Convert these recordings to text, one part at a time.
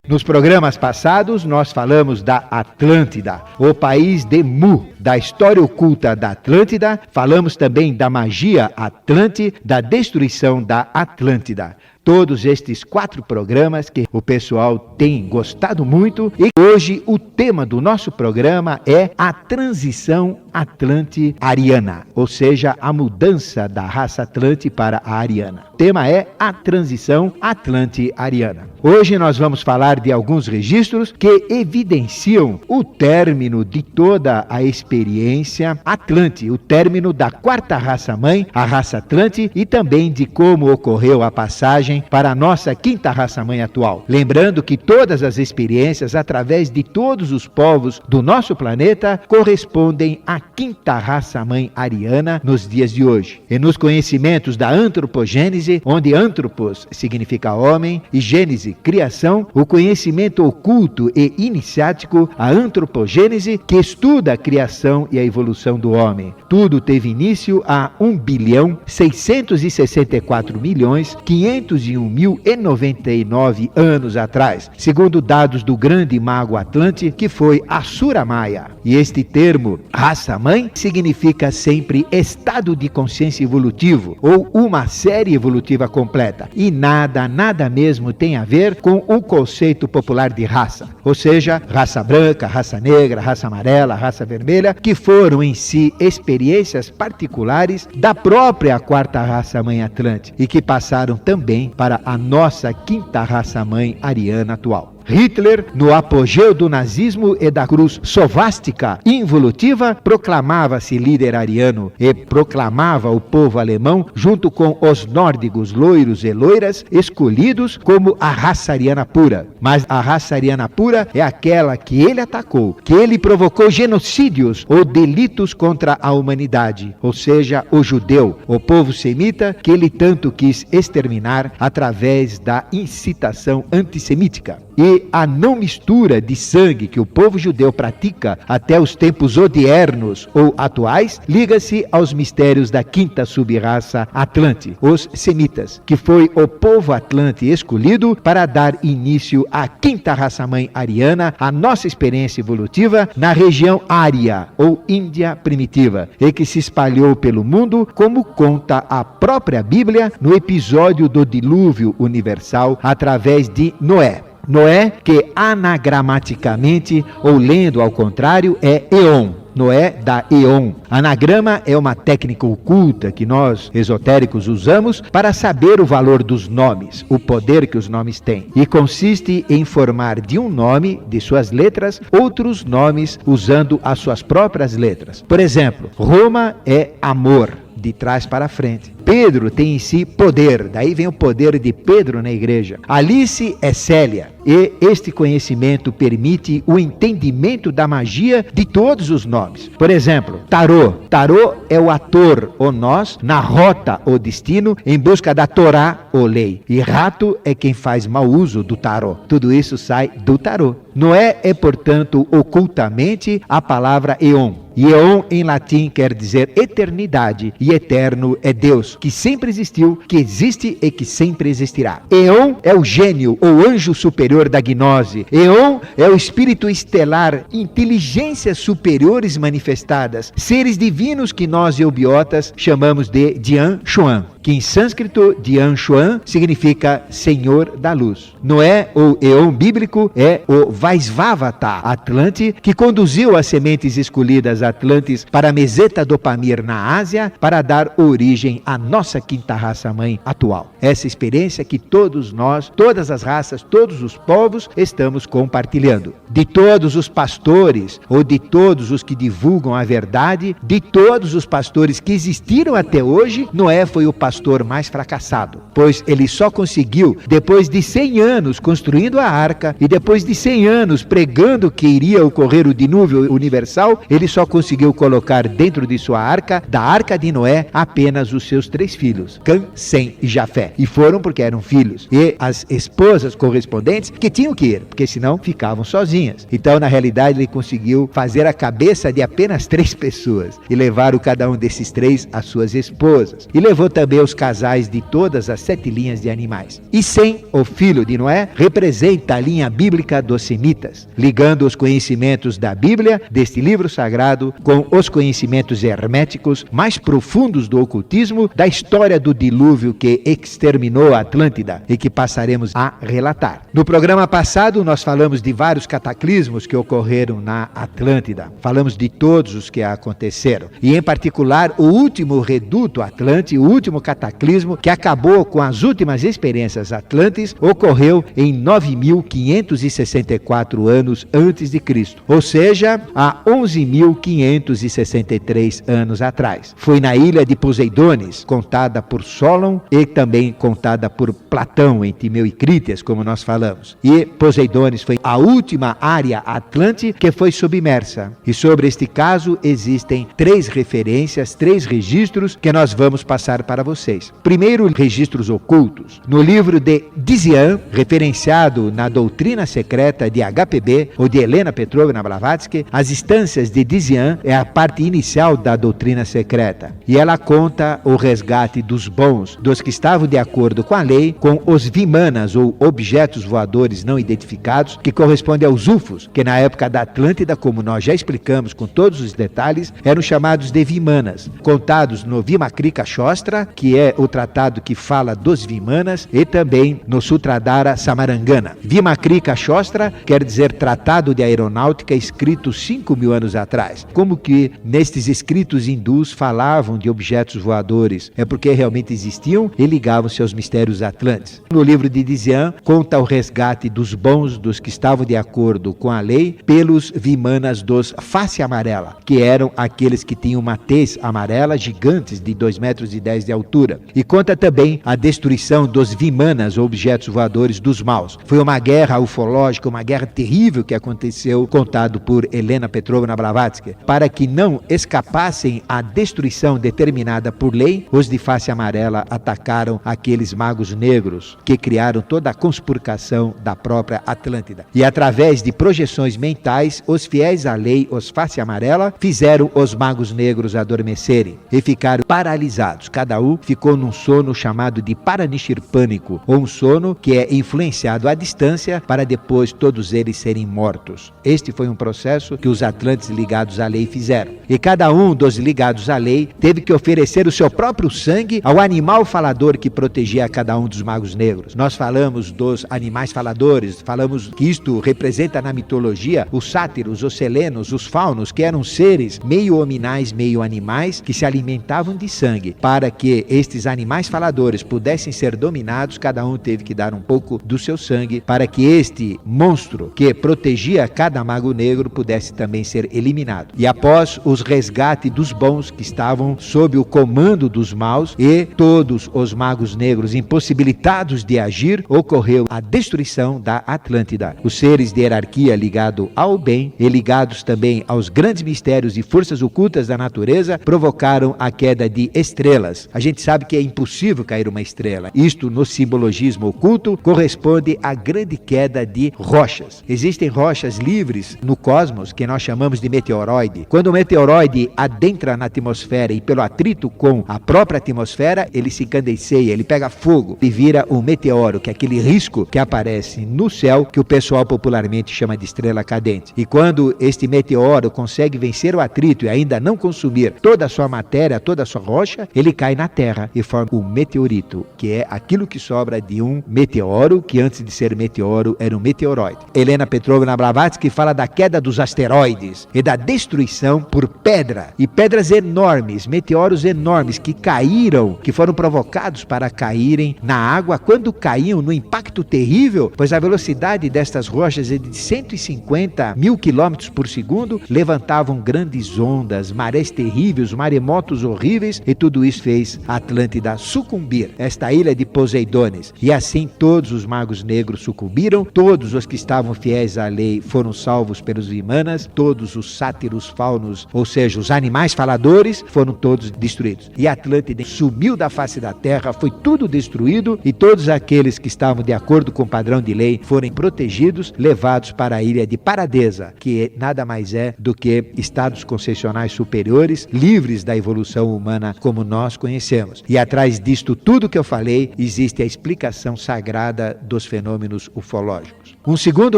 Nos programas passados, nós falamos da Atlântida, o país de Mu, da história oculta da Atlântida, falamos também da magia Atlante, da destruição da Atlântida. Todos estes 4 programas que o pessoal tem gostado muito, e hoje o tema do nosso programa é a transição Atlante-Ariana, ou seja, a mudança da raça Atlante para a Ariana. O tema é a transição Atlante-Ariana. Hoje nós vamos falar de alguns registros que evidenciam o término de toda a experiência Atlante, o término da 4ª raça-mãe, a raça Atlante, e também de como ocorreu a passagem para a nossa 5ª raça-mãe atual. Lembrando que todas as experiências, através de todos os povos do nosso planeta, correspondem à 5ª raça-mãe ariana nos dias de hoje. E nos conhecimentos da antropogênese, onde antropos significa homem e gênese, criação, o conhecimento oculto e iniciático, a antropogênese, que estuda a criação e a evolução do homem. Tudo teve início há 1.664.501.099 anos atrás, segundo dados do grande mago Atlante, que foi Assura Maia. E este termo, raça-mãe, significa sempre estado de consciência evolutivo, ou uma série evolutiva completa. E nada mesmo tem a ver com o conceito popular de raça, ou seja, raça branca, raça negra, raça amarela, raça vermelha, que foram em si experiências particulares da própria 4ª raça-mãe Atlante e que passaram também para a nossa 5ª raça-mãe ariana atual. Hitler, no apogeu do nazismo e da cruz sovástica involutiva, proclamava-se líder ariano e proclamava o povo alemão, junto com os nórdicos loiros e loiras, escolhidos como a raça ariana pura. Mas a raça ariana pura é aquela que ele atacou, que ele provocou genocídios ou delitos contra a humanidade, ou seja, o judeu, o povo semita, que ele tanto quis exterminar através da incitação antissemítica. E a não mistura de sangue que o povo judeu pratica até os tempos odiernos ou atuais, liga-se aos mistérios da 5ª sub-raça Atlante, os semitas, que foi o povo Atlante escolhido para dar início à 5ª raça-mãe ariana, a nossa experiência evolutiva na região Ária, ou Índia primitiva, e que se espalhou pelo mundo, como conta a própria Bíblia no episódio do dilúvio universal através de Noé. Noé, que anagramaticamente, ou lendo ao contrário, é Eon. Noé da Eon. Anagrama é uma técnica oculta que nós, esotéricos, usamos para saber o valor dos nomes, o poder que os nomes têm. E consiste em formar de um nome, de suas letras, outros nomes usando as suas próprias letras. Por exemplo, Roma é amor, de trás para frente. Pedro tem em si poder, daí vem o poder de Pedro na igreja. Alice é Célia, e este conhecimento permite o entendimento da magia de todos os nomes. Por exemplo, Tarô. Tarô é o ator, ou nós, na rota, ou destino, em busca da Torá, ou lei. E rato é quem faz mau uso do tarô. Tudo isso sai do tarô. Noé é, portanto, ocultamente a palavra Eon. E Eon em latim quer dizer eternidade, e eterno é Deus, que sempre existiu, que existe e que sempre existirá. Eon é o gênio ou anjo superior da gnose. Eon é o espírito estelar, inteligências superiores manifestadas, seres divinos que nós eubiotas chamamos de Dian Xuan, que em sânscrito Dian Xuan significa Senhor da Luz. Noé, ou Eon bíblico, é o Vaisvavata Atlante, que conduziu as sementes escolhidas Atlantes para Meseta do Pamir na Ásia, para dar origem à nossa 5ª raça-mãe atual. Essa experiência que todos nós, todas as raças, todos os povos estamos compartilhando. De todos os pastores, ou de todos os que divulgam a verdade, de todos os pastores que existiram até hoje, Noé foi o pastor mais fracassado, pois ele só conseguiu, depois de 100 anos construindo a arca, e depois de 100 anos pregando que iria ocorrer o dilúvio universal, ele só conseguiu colocar dentro de sua arca, da arca de Noé, apenas os seus 3 filhos, Cã, Sem e Jafé. E foram porque eram filhos. E as esposas correspondentes que tinham que ir, porque senão ficavam sozinhas. Então, na realidade, ele conseguiu fazer a cabeça de apenas 3 pessoas e levaram cada um desses 3 às suas esposas. E levou também os casais de todas as 7 linhas de animais. E Sem, o filho de Noé, representa a linha bíblica dos semitas, ligando os conhecimentos da Bíblia, deste livro sagrado, com os conhecimentos herméticos mais profundos do ocultismo, da história do dilúvio que exterminou a Atlântida e que passaremos a relatar. No programa passado, nós falamos de vários cataclismos que ocorreram na Atlântida. Falamos de todos os que aconteceram. E, em particular, o último reduto Atlante, o último cataclismo que acabou com as últimas experiências atlantes, ocorreu em 9.564 anos antes de Cristo. Ou seja, há 11.563 anos atrás. Foi na ilha de Poseidones, contada por Solon e também contada por Platão em Timeu e Crítias, como nós falamos. E Poseidones foi a última área atlante que foi submersa. E sobre este caso existem 3 referências, 3 registros que nós vamos passar para vocês. Primeiro, registros ocultos. No livro de Dizian, referenciado na doutrina secreta de HPB ou de Helena Petrovna Blavatsky, as instâncias de Dizian é a parte inicial da doutrina secreta. E ela conta o resgate dos bons, dos que estavam de acordo com a lei, com os vimanas ou objetos voadores não identificados, que correspondem aos UFOs, que na época da Atlântida, como nós já explicamos com todos os detalhes, eram chamados de vimanas, contados no Vimakrika Shostra, que é o tratado que fala dos vimanas, e também no Sutradhara Samarangana. Vimakrika Shostra quer dizer tratado de aeronáutica escrito 5.000 anos atrás. Como que nestes escritos hindus falavam de objetos voadores? É porque realmente existiam e ligavam-se aos mistérios atlantes. No livro de Dizian, conta o resgate dos bons, dos que estavam de acordo com a lei, pelos vimanas dos face amarela, que eram aqueles que tinham uma tez amarela gigantes de 2,10 metros de altura. E conta também a destruição dos vimanas, objetos voadores dos maus. Foi uma guerra ufológica, uma guerra terrível que aconteceu, contado por Helena Petrovna Blavatsky. Para que não escapassem à destruição determinada por lei, os de face amarela atacaram aqueles magos negros que criaram toda a conspurcação da própria Atlântida. E através de projeções mentais, os fiéis à lei, os face amarela, fizeram os magos negros adormecerem e ficaram paralisados. Cada um ficou num sono chamado de paranishirpânico, ou um sono que é influenciado à distância para depois todos eles serem mortos. Este foi um processo que os atlantes ligados à lei fizeram. E cada um dos ligados à lei teve que oferecer o seu próprio sangue ao animal falador que protegia cada um dos magos negros. Nós falamos dos animais faladores, falamos que isto representa na mitologia os sátiros, os selenos, os faunos, que eram seres meio hominais, meio animais, que se alimentavam de sangue. Para que estes animais faladores pudessem ser dominados, cada um teve que dar um pouco do seu sangue para que este monstro que protegia cada mago negro pudesse também ser eliminado. E após os resgates dos bons que estavam sob o comando dos maus e todos os magos negros impossibilitados de agir, ocorreu a destruição da Atlântida. Os seres de hierarquia ligados ao bem e ligados também aos grandes mistérios e forças ocultas da natureza provocaram a queda de estrelas. A gente sabe que é impossível cair uma estrela. Isto, no simbologismo oculto, corresponde à grande queda de rochas. Existem rochas livres no cosmos que nós chamamos de meteoroide. Quando o meteoroide adentra na atmosfera e pelo atrito com a própria atmosfera, ele se incandeceia, ele pega fogo e vira um meteoro, que é aquele risco que aparece no céu, que o pessoal popularmente chama de estrela cadente. E quando este meteoro consegue vencer o atrito e ainda não consumir toda a sua matéria, toda a sua rocha, ele cai na Terra e forma o meteorito, que é aquilo que sobra de um meteoro, que antes de ser meteoro era um meteoroide. Helena Petrovna Blavatsky fala da queda dos asteroides e da destruição por pedra, e pedras enormes, meteoros enormes que caíram, que foram provocados para caírem na água. Quando caíam no impacto terrível, pois a velocidade destas rochas é de 150 mil quilômetros por segundo, levantavam grandes ondas, marés terríveis, maremotos horríveis, e tudo isso fez a Atlântida sucumbir, esta ilha de Poseidones. E assim todos os magos negros sucumbiram, todos os que estavam estavam fiéis à lei foram salvos pelos Vimanas, todos os sátiros, faunos, ou seja, os animais faladores, foram todos destruídos. E Atlântida sumiu da face da terra, foi tudo destruído, e todos aqueles que estavam de acordo com o padrão de lei foram protegidos, levados para a ilha de Paradesa, que nada mais é do que estados concessionais superiores, livres da evolução humana como nós conhecemos. E atrás disto tudo que eu falei, existe a explicação sagrada dos fenômenos ufológicos. Um segundo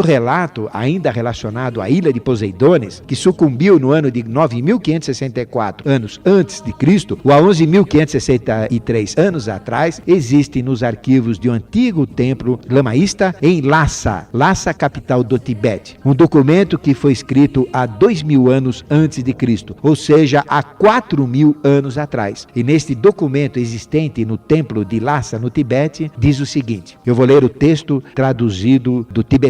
relato, ainda relacionado à ilha de Poseidones, que sucumbiu no ano de 9.564 anos antes de Cristo, ou a 11.563 anos atrás, existe nos arquivos de um antigo templo lamaísta em Lhasa, capital do Tibete. Um documento que foi escrito há 2.000 anos antes de Cristo, ou seja, há 4.000 anos atrás. E neste documento existente no templo de Lhasa, no Tibete, diz o seguinte, eu vou ler o texto traduzido do tibetano.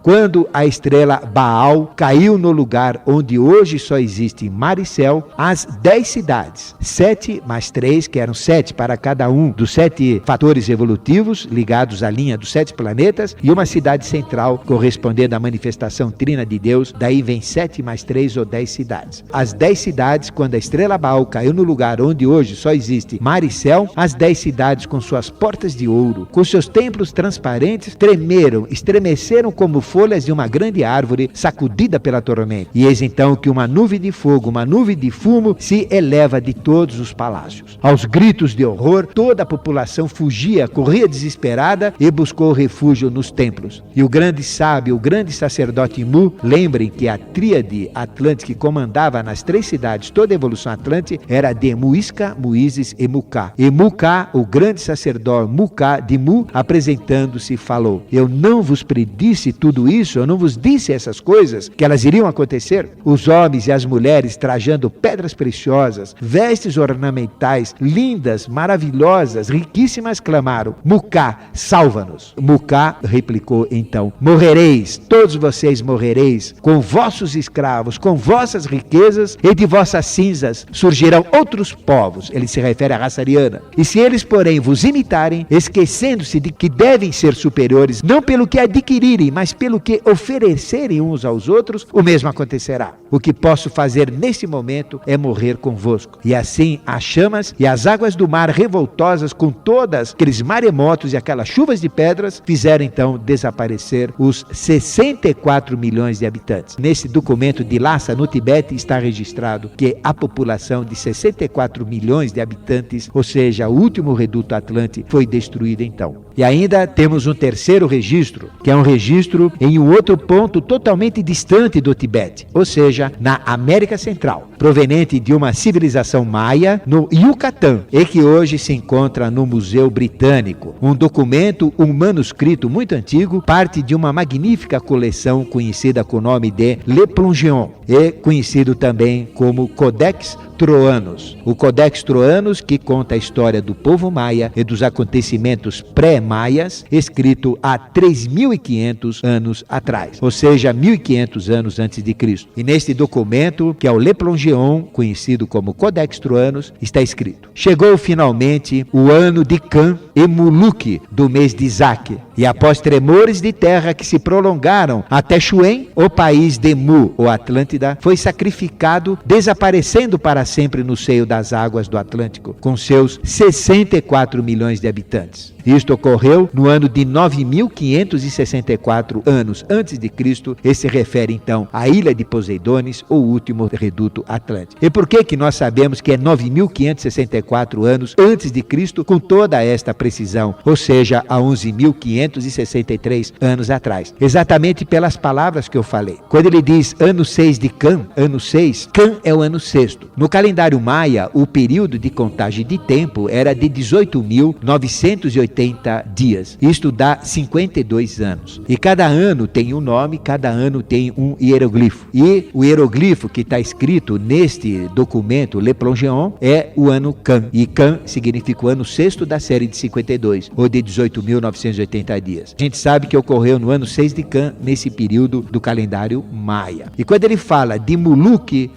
Quando a estrela Baal caiu no lugar onde hoje só existe mar e céu, as 10 cidades, 7 mais 3, que eram 7 para cada um dos 7 fatores evolutivos ligados à linha dos 7 planetas, e uma cidade central correspondendo à manifestação trina de Deus, daí vem 7 mais 3 ou 10 cidades. As 10 cidades, quando a estrela Baal caiu no lugar onde hoje só existe mar e céu, as 10 cidades com suas portas de ouro, com seus templos transparentes, tremeram, estremeceram como folhas de uma grande árvore sacudida pela tormenta. E eis então que uma nuvem de fogo, uma nuvem de fumo se eleva de todos os palácios. Aos gritos de horror, toda a população fugia, corria desesperada e buscou refúgio nos templos. E o grande sábio, o grande sacerdote Mu, lembrem que a tríade Atlante que comandava nas 3 cidades toda a evolução Atlante era de Muisca, Muízes e Muká. E Muká, o grande sacerdote Muká de Mu, apresentando-se, falou: eu não vos predisse tudo isso, eu não vos disse essas coisas, que elas iriam acontecer? Os homens e as mulheres trajando pedras preciosas, vestes ornamentais, lindas, maravilhosas, riquíssimas, clamaram: Muká, salva-nos. Muká replicou então: morrereis, todos vocês morrereis, com vossos escravos, com vossas riquezas, e de vossas cinzas surgirão outros povos. Ele se refere à raça ariana. E se eles, porém, vos imitarem, esquecendo-se de que devem ser superiores, não pelo que adquirirem, mas pelo que oferecerem uns aos outros, o mesmo acontecerá. O que posso fazer nesse momento é morrer convosco. E assim as chamas e as águas do mar revoltosas, com todas aqueles maremotos e aquelas chuvas de pedras, fizeram então desaparecer os 64 milhões de habitantes. Nesse documento de Lhasa, no Tibete, está registrado que a população de 64 milhões de habitantes, ou seja, o último reduto Atlante, foi destruída então. E ainda temos um terceiro registro, que é um registro em um outro ponto totalmente distante do Tibete, ou seja, na América Central, proveniente de uma civilização maia no Yucatán, e que hoje se encontra no Museu Britânico. Um documento, um manuscrito muito antigo, parte de uma magnífica coleção conhecida com o nome de Le Plongeon, e conhecido também como Codex Troanos. O Codex Troanos, que conta a história do povo maia e dos acontecimentos pré-maias, escrito há 3.500 anos atrás, ou seja, 1.500 anos antes de Cristo. E neste documento, que é o Le Plongeon, conhecido como Codex Troanos, está escrito: chegou finalmente o ano de Can e Muluque, do mês de Isaac, e após tremores de terra que se prolongaram até Xuen, o país de Mu, ou Atlântida, foi sacrificado, desaparecendo para sempre no seio das águas do Atlântico, com seus 64 milhões de habitantes. Isto ocorreu no ano de 9.564 anos antes de Cristo, e se refere então à ilha de Poseidones, o último reduto atlântico. E por que nós sabemos que é 9.564 anos antes de Cristo, com toda esta precisão, ou seja, há 11.563 anos atrás? Exatamente pelas palavras que eu falei. Quando ele diz ano 6 de Can, ano 6, Can é o ano sexto. No calendário maia, o período de contagem de tempo era de 18.980 dias. Isto dá 52 anos. E cada ano tem um nome, cada ano tem um hieroglifo. E o hieroglifo que está escrito neste documento, Le Plongeon, é o ano Can. E Can significa o ano sexto da série de 1252, ou de 18.980 dias. A gente sabe que ocorreu no ano 6 de Cã, nesse período do calendário maia. E quando ele fala de Muluc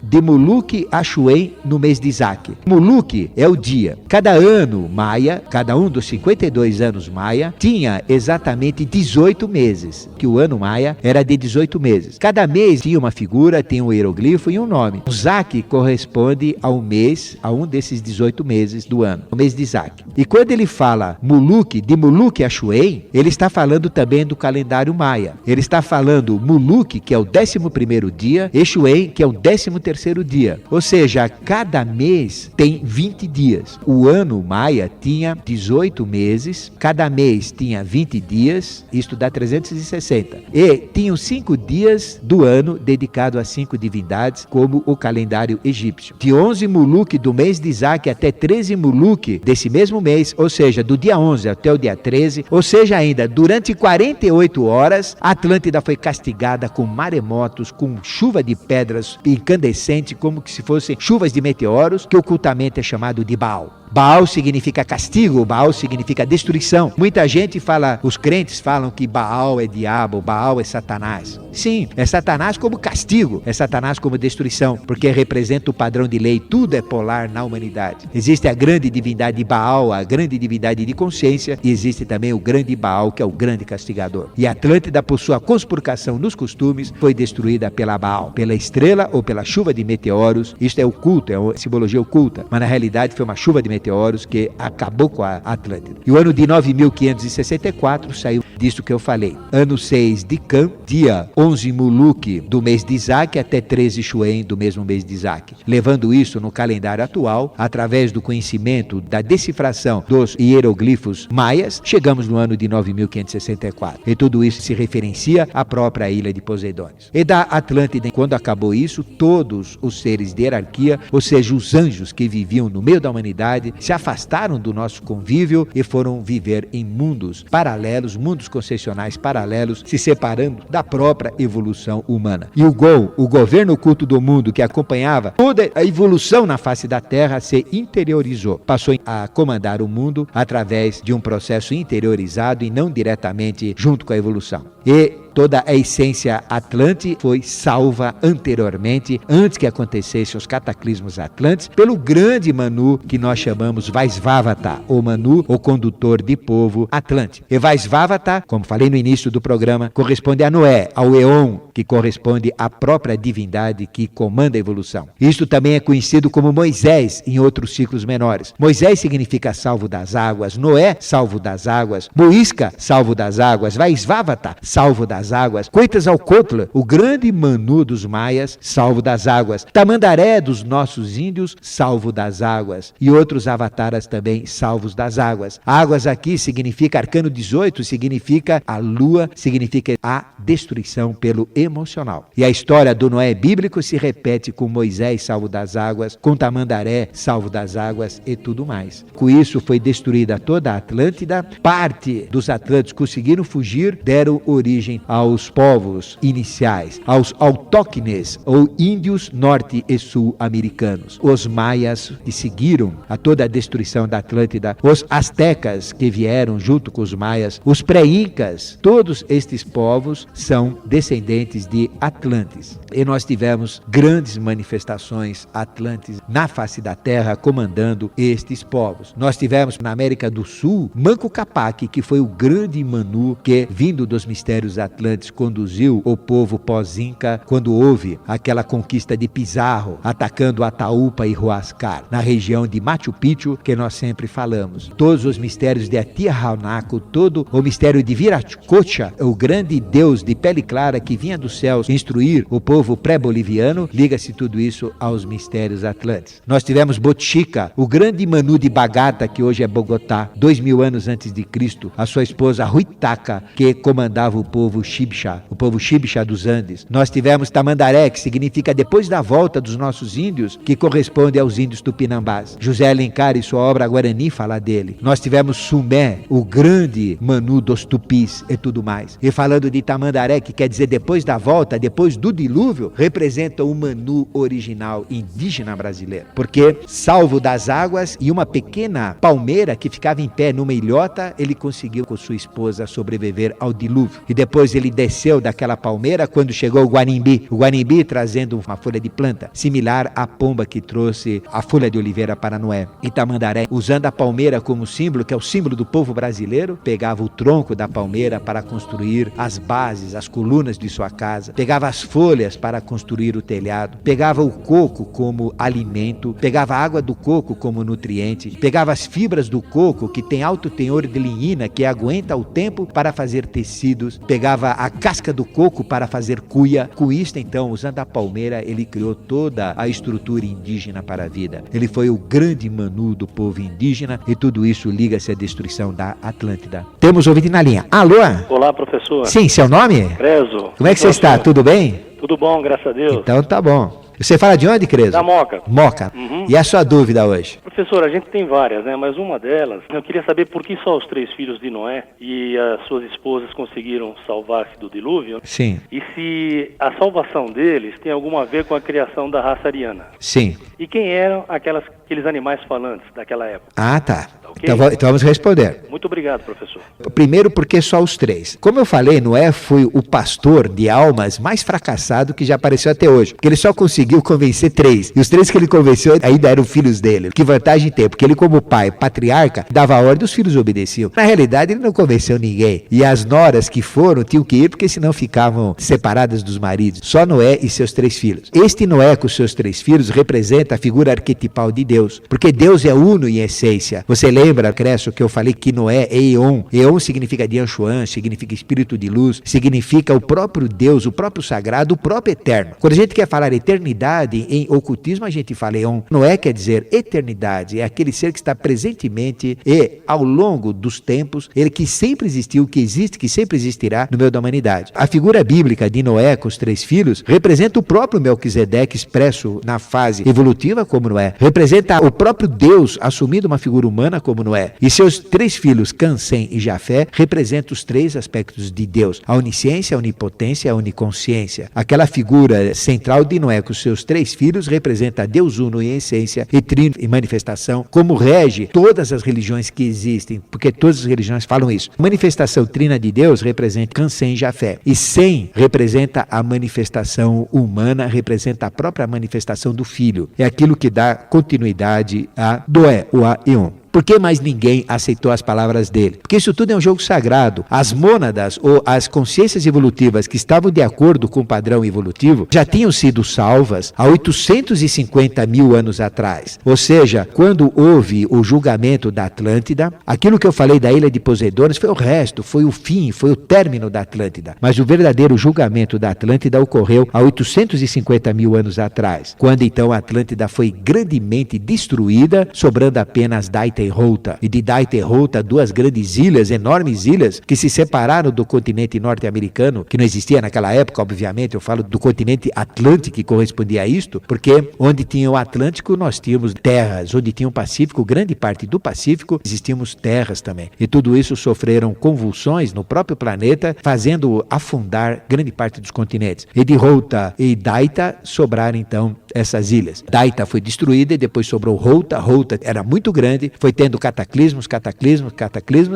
Achuem no mês de Isaac. Muluc é o dia. Cada ano maia, cada um dos 52 anos maia, tinha exatamente 18 meses, que o ano maia era de 18 meses. Cada mês tinha uma figura, tinha um hieroglifo e um nome. O Isaac corresponde ao mês, a um desses 18 meses do ano, o mês de Isaac. E quando ele fala de Muluc Achuem, ele está falando também do calendário maia. Ele está falando Muluc, que é o 11º dia, e Achuem, que é o 13º dia. Ou seja, cada mês tem 20 dias. O ano maia tinha 18 meses, cada mês tinha 20 dias, isto dá 360. E tinham 5 dias do ano dedicado a 5 divindades, como o calendário egípcio. De 11 Muluc do mês de Isaac até 13 Muluc desse mesmo mês, ou seja, do dia 11 até o dia 13, ou seja, ainda durante 48 horas, a Atlântida foi castigada com maremotos, com chuva de pedras incandescentes, como que se fossem chuvas de meteoros, que ocultamente é chamado de Baal. Baal significa castigo, Baal significa destruição. Muita gente fala, os crentes falam que Baal é diabo, Baal é Satanás. Sim, é Satanás como castigo, é Satanás como destruição, porque representa o padrão de lei, tudo é polar na humanidade. Existe a grande divindade Baal, a grande divindade de consciência, e existe também o grande Baal, que é o grande castigador. E a Atlântida, por sua conspurcação nos costumes, foi destruída pela Baal, pela estrela ou pela chuva de meteoros. Isto é oculto, é uma simbologia oculta, mas na realidade foi uma chuva de meteoros que acabou com a Atlântida. E o ano de 9564 saiu disso que eu falei. Ano 6 de Cã, dia 11 Muluc do mês de Isaac até 13 Achuem do mesmo mês de Isaac. Levando isso no calendário atual, através do conhecimento da decifração dos hieroglifos maias, chegamos no ano de 9564. E tudo isso se referencia à própria ilha de Poseidônios. E da Atlântida, quando acabou isso, todos os seres de hierarquia, ou seja, os anjos que viviam no meio da humanidade, se afastaram do nosso convívio e foram viver em mundos paralelos, mundos concessionais paralelos, se separando da própria evolução humana. E o Gol, o governo oculto do mundo que acompanhava toda a evolução na face da Terra, se interiorizou, passou a comandar o mundo através de um processo interiorizado e não diretamente junto com a evolução. E toda a essência atlante foi salva anteriormente, antes que acontecessem os cataclismos atlantes, pelo grande Manu que nós chamamos Vaisvavata, o Manu, o condutor de povo atlante. E Vaisvavata, como falei no início do programa, corresponde a Noé, ao Eon, que corresponde à própria divindade que comanda a evolução. Isto também é conhecido como Moisés em outros ciclos menores. Moisés significa salvo das águas, Noé, salvo das águas, Muisca, salvo das águas, Vaisvavata, salvo das águas, Quetzalcóatl, o grande Manu dos maias, salvo das águas, Tamandaré dos nossos índios, salvo das águas, e outros avataras também salvos das águas. Águas aqui significa, arcano 18, significa a lua, significa a destruição pelo emocional. E a história do Noé bíblico se repete com Moisés salvo das águas, com Tamandaré salvo das águas e tudo mais. Com isso foi destruída toda a Atlântida, parte dos atlantes conseguiram fugir, deram origem aos povos iniciais, aos autóctones ou índios norte e sul-americanos. Os maias que seguiram a toda a destruição da Atlântida, os astecas que vieram junto com os maias, os pré-incas, todos estes povos são descendentes de Atlantes. E nós tivemos grandes manifestações atlantes na face da terra comandando estes povos. Nós tivemos na América do Sul Manco Cápac, que foi o grande Manu que, vindo dos mistérios atlantes, conduziu o povo pós-inca quando houve aquela conquista de Pizarro, atacando Ataúpa e Huáscar, na região de Machu Picchu, que nós sempre falamos. Todos os mistérios de Tiahuanaco, todo o mistério de Viracocha, o grande deus de pele clara que vinha dos céus instruir o povo pré-boliviano, liga-se tudo isso aos mistérios atlantes. Nós tivemos Bochica, o grande Manu de Bagata, que hoje é Bogotá, 2000 anos antes de Cristo, a sua esposa Huitaca, que comandava o povo Xibcha, o povo Xibcha dos Andes. Nós tivemos Tamandaré, que significa depois da volta dos nossos índios, que corresponde aos índios tupinambás. José Alencar, em sua obra Guarani, fala dele. Nós tivemos Sumé, o grande Manu dos Tupis e tudo mais. E falando de Tamandaré, que quer dizer depois da volta, depois do dilúvio, representa o Manu original indígena brasileiro. Porque, salvo das águas e uma pequena palmeira que ficava em pé numa ilhota, ele conseguiu com sua esposa sobreviver ao dilúvio. E depois ele desceu daquela palmeira quando chegou o Guanimbi trazendo uma folha de planta, similar à pomba que trouxe a folha de oliveira para Noé. E Tamandaré, usando a palmeira como símbolo, que é o símbolo do povo brasileiro, pegava o tronco da palmeira para construir as bases, as colunas de sua casa, pegava as folhas para construir o telhado, pegava o coco como alimento, pegava a água do coco como nutriente, pegava as fibras do coco, que tem alto teor de lignina, que aguenta o tempo, para fazer tecidos, pegava a casca do coco para fazer cuia. Com isto, então, usando a palmeira, ele criou toda a estrutura indígena para a vida. Ele foi o grande Manu do povo indígena e tudo isso liga-se à destruição da Atlântida. Temos ouvinte na linha. Alô? Olá, professor. Sim, seu nome? Creso. Como é que você está? Tudo bem? Tudo bom, graças a Deus. Então tá bom. Você fala de onde, Creso? Da Moca. Moca. Uhum. E a sua dúvida hoje? Professor, a gente tem várias, né? Mas uma delas, eu queria saber por que só os 3 filhos de Noé e as suas esposas conseguiram salvar-se do dilúvio. Sim. E se a salvação deles tem alguma a ver com a criação da raça ariana. Sim. E quem eram aqueles animais falantes daquela época? Ah, tá. Okay? Então vamos responder. Muito obrigado, professor. Primeiro, porque só os 3. Como eu falei, Noé foi o pastor de almas mais fracassado que já apareceu até hoje. Porque ele só conseguiu convencer 3. E os 3 que ele convenceu ainda eram filhos dele. Que vantagem tem? Porque ele, como pai, patriarca, dava ordem, os filhos obedeciam. Na realidade, ele não convenceu ninguém. E as noras que foram tinham que ir, porque senão ficavam separadas dos maridos. Só Noé e seus 3 filhos. Este Noé com seus 3 filhos representa a figura arquetipal de Deus. Porque Deus é uno em essência. Você lembra, Creso, que eu falei que Noé é Eon. Eon significa Dianchuan, significa espírito de luz, significa o próprio Deus, o próprio sagrado, o próprio eterno. Quando a gente quer falar eternidade em ocultismo, a gente fala Eon. Noé quer dizer eternidade, é aquele ser que está presentemente e ao longo dos tempos, ele que sempre existiu, que existe, que sempre existirá no meio da humanidade. A figura bíblica de Noé com os 3 filhos representa o próprio Melquisedeque expresso na fase evolutiva como Noé. Representa o próprio Deus assumindo uma figura humana como Noé. E seus 3 filhos, Cã, Sem e Jafé, representam os 3 aspectos de Deus: a onisciência, a onipotência e a oniconsciência. Aquela figura central de Noé com seus 3 filhos representa Deus uno em essência e trino em manifestação, como rege todas as religiões que existem, porque todas as religiões falam isso. A manifestação trina de Deus representa Cã, Sem e Jafé. E Sem representa a manifestação humana, representa a própria manifestação do Filho. É aquilo que dá continuidade a Doé, o A-Eon. Por que mais ninguém aceitou as palavras dele? Porque isso tudo é um jogo sagrado. As mônadas ou as consciências evolutivas que estavam de acordo com o padrão evolutivo já tinham sido salvas há 850 mil anos atrás. Ou seja, quando houve o julgamento da Atlântida, aquilo que eu falei da ilha de Poseidones foi o resto, foi o fim, foi o término da Atlântida. Mas o verdadeiro julgamento da Atlântida ocorreu há 850 mil anos atrás, quando então a Atlântida foi grandemente destruída, sobrando apenas Daita e Rota. E de Daita e Rota, 2 grandes ilhas, enormes ilhas, que se separaram do continente norte-americano, que não existia naquela época, obviamente. Eu falo do continente Atlântico, que correspondia a isto, porque onde tinha o Atlântico, nós tínhamos terras. Onde tinha o Pacífico, grande parte do Pacífico, existíamos terras também. E tudo isso sofreram convulsões no próprio planeta, fazendo afundar grande parte dos continentes. E de Rota e Daita sobraram, então, essas ilhas. Daita foi destruída e depois sobrou Rota. Rota era muito grande, foi tendo cataclismos,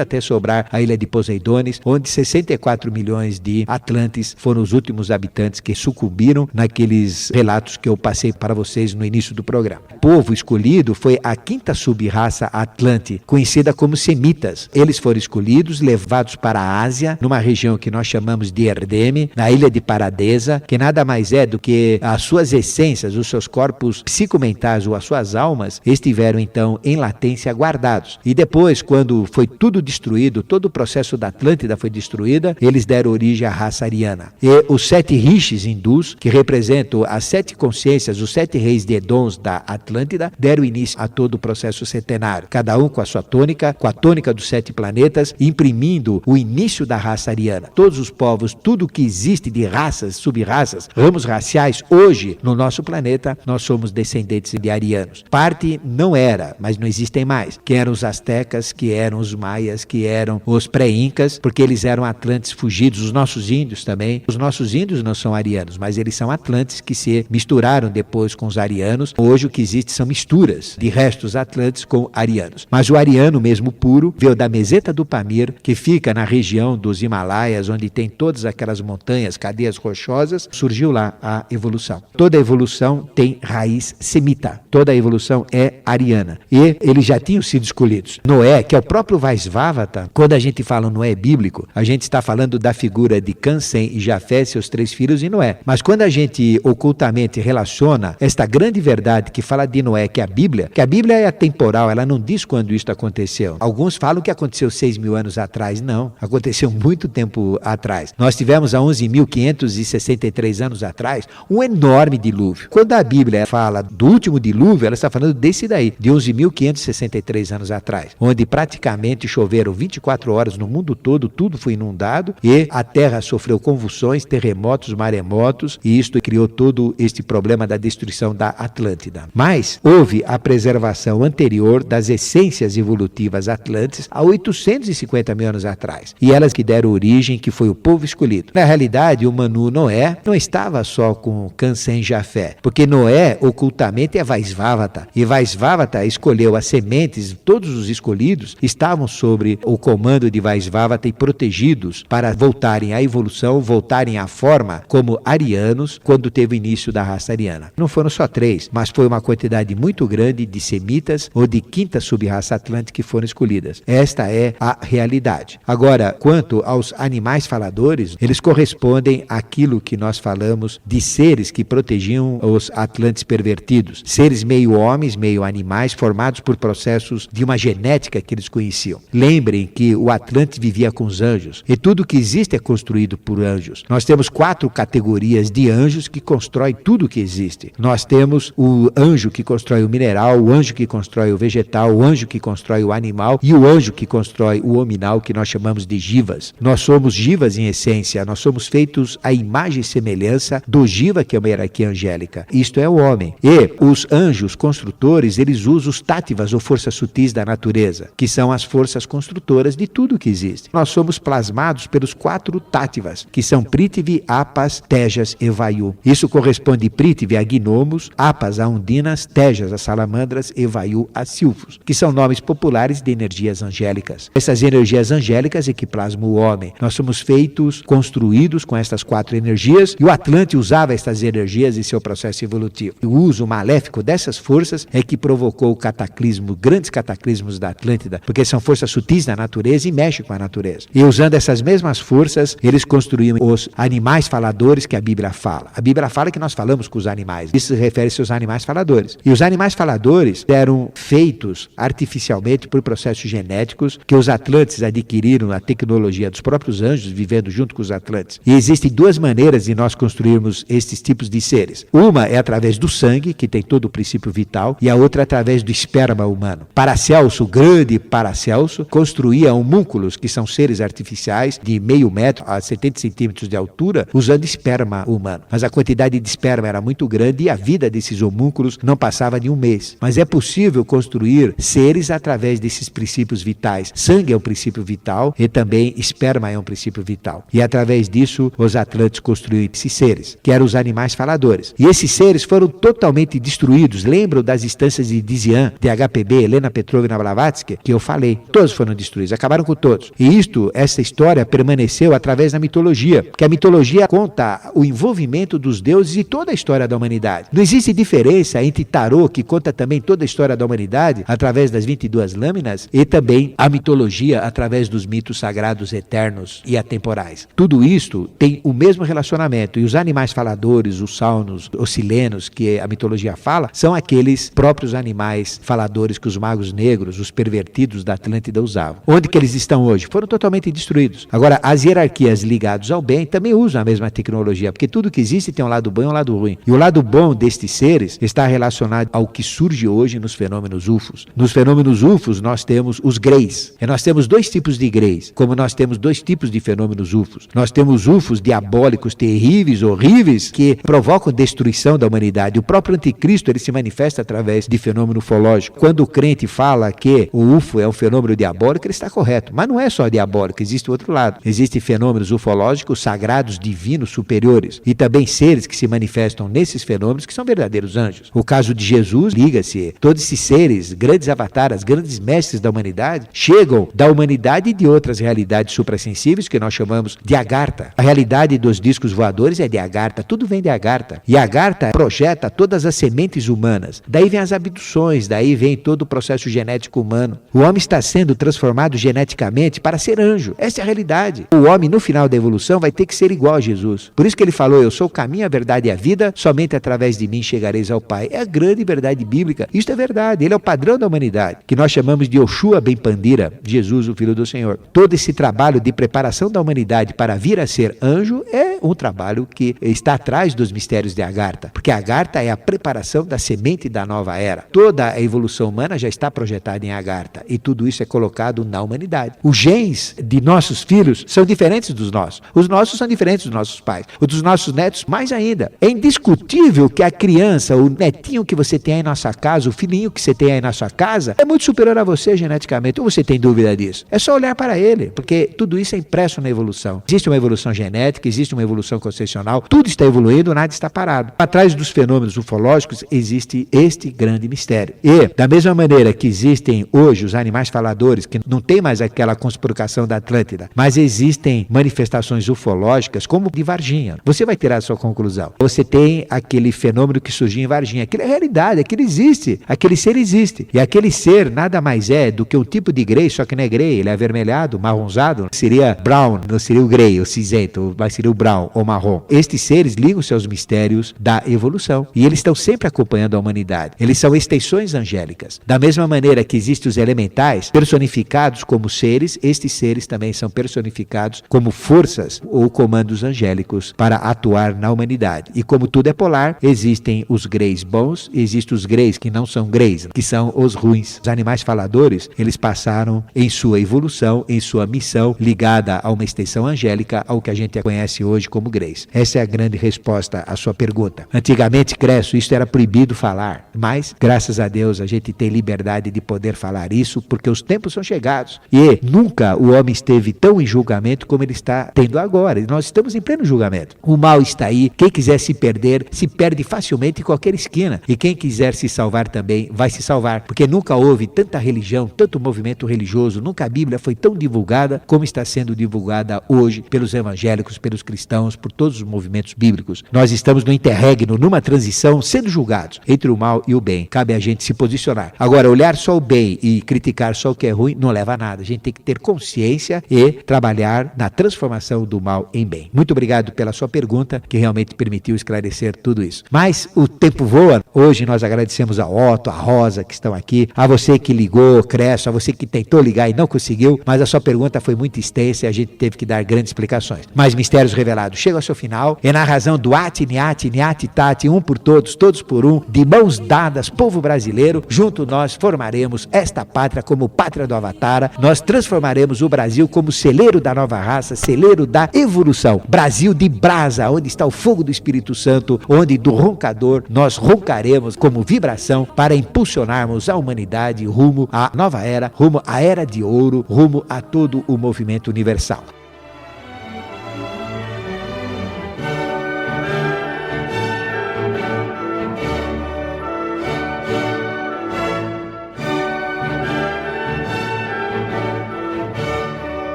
até sobrar a ilha de Poseidones, onde 64 milhões de atlantes foram os últimos habitantes que sucumbiram naqueles relatos que eu passei para vocês no início do programa. O povo escolhido foi a 5ª sub-raça atlante, conhecida como semitas. Eles foram escolhidos, levados para a Ásia, numa região que nós chamamos de Erdeme, na ilha de Paradesa, que nada mais é do que as suas essências, os seus corpos psicomentais ou as suas almas estiveram então em latência, guardados. E depois, quando foi tudo destruído, todo o processo da Atlântida foi destruída, eles deram origem à raça ariana. E os 7 rishis hindus, que representam as 7 consciências, os 7 reis de Edons da Atlântida, deram início a todo o processo centenário, cada um com a sua tônica, com a tônica dos 7 planetas, imprimindo o início da raça ariana. Todos os povos, tudo que existe de raças, sub-raças, ramos raciais, hoje no nosso planeta, nós somos descendentes de arianos. Parte não era, mas não existem mais, que eram os astecas, que eram os maias, que eram os pré-incas, porque eles eram atlantes fugidos, os nossos índios também. Os nossos índios não são arianos, mas eles são atlantes que se misturaram depois com os arianos. Hoje o que existe são misturas de restos atlantes com arianos. Mas o ariano mesmo puro veio da meseta do Pamir, que fica na região dos Himalaias, onde tem todas aquelas montanhas, cadeias rochosas, surgiu lá a evolução. Toda evolução tem raiz semita, toda a evolução é ariana. E eles já tinham sido escolhidos. Noé, que é o próprio Vaisvavata, quando a gente fala Noé bíblico, a gente está falando da figura de Cã, Sem e Jafé, seus 3 filhos, e Noé. Mas quando a gente ocultamente relaciona esta grande verdade que fala de Noé, que a Bíblia é atemporal, ela não diz quando isso aconteceu. Alguns falam que aconteceu 6.000 anos atrás. Não, aconteceu muito tempo atrás. Nós tivemos há 11.563 anos atrás um enorme dilúvio. Quando a Bíblia fala do último dilúvio, ela está falando desse daí, de 11.563 anos atrás, onde praticamente choveram 24 horas no mundo todo, tudo foi inundado e a terra sofreu convulsões, terremotos, maremotos, e isto criou todo este problema da destruição da Atlântida. Mas houve a preservação anterior das essências evolutivas atlantes há 850.000 anos atrás, e elas que deram origem, que foi o povo escolhido. Na realidade, o Manu Noé não estava só com Cã, Sem e Jafé, porque Noé ocultamente é Vaisvavata, e Vaisvavata escolheu as sementes, todos os escolhidos estavam sobre o comando de Vaisvavata e protegidos para voltarem à evolução, voltarem à forma como arianos, quando teve o início da raça ariana. Não foram só 3, mas foi uma quantidade muito grande de semitas ou de quinta sub-raça atlântica que foram escolhidas. Esta é a realidade. Agora, quanto aos animais faladores, eles correspondem àquilo que nós falamos de seres que protegiam os atlantes pervertidos, seres meio homens, meio animais, formados por processos de uma genética que eles conheciam. Lembrem que o Atlante vivia com os anjos, e tudo que existe é construído por anjos. Nós temos 4 categorias de anjos que constroem tudo que existe. Nós temos o anjo que constrói o mineral, o anjo que constrói o vegetal, o anjo que constrói o animal e o anjo que constrói o hominal, que nós chamamos de jivas. Nós somos jivas em essência, nós somos feitos à imagem e semelhança do jiva, que é uma hierarquia angélica. Isto é o homem. E os anjos construtores, eles usam os táttivas ou forças sutis da natureza, que são as forças construtoras de tudo que existe. Nós somos plasmados pelos 4 táttivas, que são Prithvi, Apas, Tejas e Vayu. Isso corresponde Prithvi a gnomos, Apas a ondinas, Tejas a salamandras e Vayu a silfos, que são nomes populares de energias angélicas. Essas energias angélicas é que plasmam o homem. Nós somos feitos, construídos com estas 4 energias, e o Atlante usava estas energias em seu processo evolutivo. O uso maléfico dessas forças é que provocou o cataclismo, grandes cataclismos da Atlântida, porque são forças sutis da natureza e mexem com a natureza. E usando essas mesmas forças, eles construíam os animais faladores que a Bíblia fala. A Bíblia fala que nós falamos com os animais. Isso refere-se aos animais faladores. E os animais faladores eram feitos artificialmente por processos genéticos que os atlantes adquiriram a tecnologia dos próprios anjos, vivendo junto com os atlantes. E existem 2 maneiras de nós construirmos estes tipos de seres. Uma é através do sangue, que tem todo o princípio vital, e a outra é através do esperma humano. Paracelso, o grande Paracelso, construía homúnculos, que são seres artificiais de meio metro a 70 centímetros de altura, usando esperma humano. Mas a quantidade de esperma era muito grande e a vida desses homúnculos não passava de 1 mês. Mas é possível construir seres através desses princípios vitais. Sangue é um princípio vital e também esperma é um princípio vital. E através disso, os atlantes construíram esses seres, que eram os animais faladores. E esses seres foram totalmente destruídos. Lembram das instâncias de Dizian, de HPB, Helena Petrovna Blavatsky, que eu falei? Todos foram destruídos, acabaram com todos. E essa história permaneceu através da mitologia, porque a mitologia conta o envolvimento dos deuses e toda a história da humanidade. Não existe diferença entre tarô, que conta também toda a história da humanidade, através das 22 lâminas, e também a mitologia através dos mitos sagrados eternos e atemporais. Tudo isto tem o mesmo relacionamento, e os animais faladores, os saunos, os silenos, que a mitologia fala, são aqueles próprios animais faladores que os magos magos negros, os pervertidos da Atlântida usavam. Onde que eles estão hoje? Foram totalmente destruídos. Agora, as hierarquias ligadas ao bem também usam a mesma tecnologia, porque tudo que existe tem um lado bom e um lado ruim. E o lado bom destes seres está relacionado ao que surge hoje nos fenômenos UFOs. Nos fenômenos UFOs nós temos os greys. E nós temos dois tipos de greys, como nós temos dois tipos de fenômenos UFOs. Nós temos UFOs diabólicos, terríveis, horríveis, que provocam destruição da humanidade. O próprio anticristo, ele se manifesta através de fenômeno ufológico. Quando o crente fala que o UFO é um fenômeno diabólico, ele está correto. Mas não é só diabólico, existe outro lado. Existem fenômenos ufológicos, sagrados, divinos, superiores. E também seres que se manifestam nesses fenômenos, que são verdadeiros anjos. O caso de Jesus, liga-se, todos esses seres, grandes avatares, grandes mestres da humanidade, chegam da humanidade e de outras realidades suprassensíveis, que nós chamamos de Agartha. A realidade dos discos voadores é de Agartha, tudo vem de Agartha. E Agartha projeta todas as sementes humanas. Daí vem as abduções, daí vem todo o processo genético humano. O homem está sendo transformado geneticamente para ser anjo. Essa é a realidade. O homem, no final da evolução, vai ter que ser igual a Jesus. Por isso que ele falou, eu sou o caminho, a verdade e a vida, somente através de mim chegareis ao Pai. É a grande verdade bíblica. Isto é verdade. Ele é o padrão da humanidade, que nós chamamos de Yoshua Ben Pandira, Jesus, o Filho do Senhor. Todo esse trabalho de preparação da humanidade para vir a ser anjo é um trabalho que está atrás dos mistérios de Agartha, porque Agartha é a preparação da semente da nova era. Toda a evolução humana já está projetada em Agartha e tudo isso é colocado na humanidade. Os genes de nossos filhos são diferentes dos nossos. Os nossos são diferentes dos nossos pais. Os dos nossos netos, mais ainda. É indiscutível que a criança, o netinho que você tem aí na sua casa, o filhinho que você tem aí na sua casa, é muito superior a você geneticamente. Ou você tem dúvida disso? É só olhar para ele, porque tudo isso é impresso na evolução. Existe uma evolução genética, existe uma evolução concepcional, tudo está evoluindo, nada está parado. Atrás dos fenômenos ufológicos existe este grande mistério. E, da mesma maneira que existem hoje os animais faladores, que não tem mais aquela conspiração da Atlântida, mas existem manifestações ufológicas como de Varginha. Você vai tirar a sua conclusão. Você tem aquele fenômeno que surgiu em Varginha. Aquilo é realidade, aquilo existe, aquele ser existe. E aquele ser nada mais é do que um tipo de grey, só que não é grey, ele é avermelhado, marronzado, seria brown, não seria o grey, o cinzento, mas seria o brown ou marrom. Estes seres ligam-se aos mistérios da evolução e eles estão sempre acompanhando a humanidade. Eles são extensões angélicas. Da mesma maneira que existem os elementais personificados como seres, estes seres também são personificados como forças ou comandos angélicos para atuar na humanidade. E como tudo é polar, existem os greys bons, existem os greys que não são greys, que são os ruins. Os animais faladores, eles passaram em sua evolução, em sua missão, ligada a uma extensão angélica, ao que a gente conhece hoje como greys. Essa é a grande resposta à sua pergunta. Antigamente, Cresso, isso era proibido falar, mas, graças a Deus, a gente tem liberdade de poder falar isso, porque os tempos são chegados. E nunca o homem esteve tão em julgamento como ele está tendo agora. E nós estamos em pleno julgamento. O mal está aí. Quem quiser se perder, se perde facilmente em qualquer esquina. E quem quiser se salvar também, vai se salvar. Porque nunca houve tanta religião, tanto movimento religioso, nunca a Bíblia foi tão divulgada como está sendo divulgada hoje pelos evangélicos, pelos cristãos, por todos os movimentos bíblicos. Nós estamos no interregno, numa transição, sendo julgados entre o mal e o bem. Cabe a gente se posicionar. Agora, olhar só o bem e criticar só o que é ruim não leva a nada. A gente tem que ter consciência e trabalhar na transformação do mal em bem. Muito obrigado pela sua pergunta, que realmente permitiu esclarecer tudo isso. Mas o tempo voa. Hoje nós agradecemos a Otto, a Rosa, que estão aqui, a você que ligou, Cresso, a você que tentou ligar e não conseguiu, mas a sua pergunta foi muito extensa e a gente teve que dar grandes explicações. Mas Mistérios Revelados chega ao seu final, e na razão do Ati, Niati, Niati, Tati, um por todos por um, de mãos dadas, povo brasileiro, junto nós formaremos esta pátria como pátria do Avatara, nós transformaremos o Brasil como celeiro da nova raça, celeiro da evolução, Brasil de brasa, onde está o fogo do Espírito Santo, onde do roncador nós roncaremos como vibração para impulsionarmos a humanidade rumo à nova era, rumo à era de ouro, rumo a todo o movimento universal.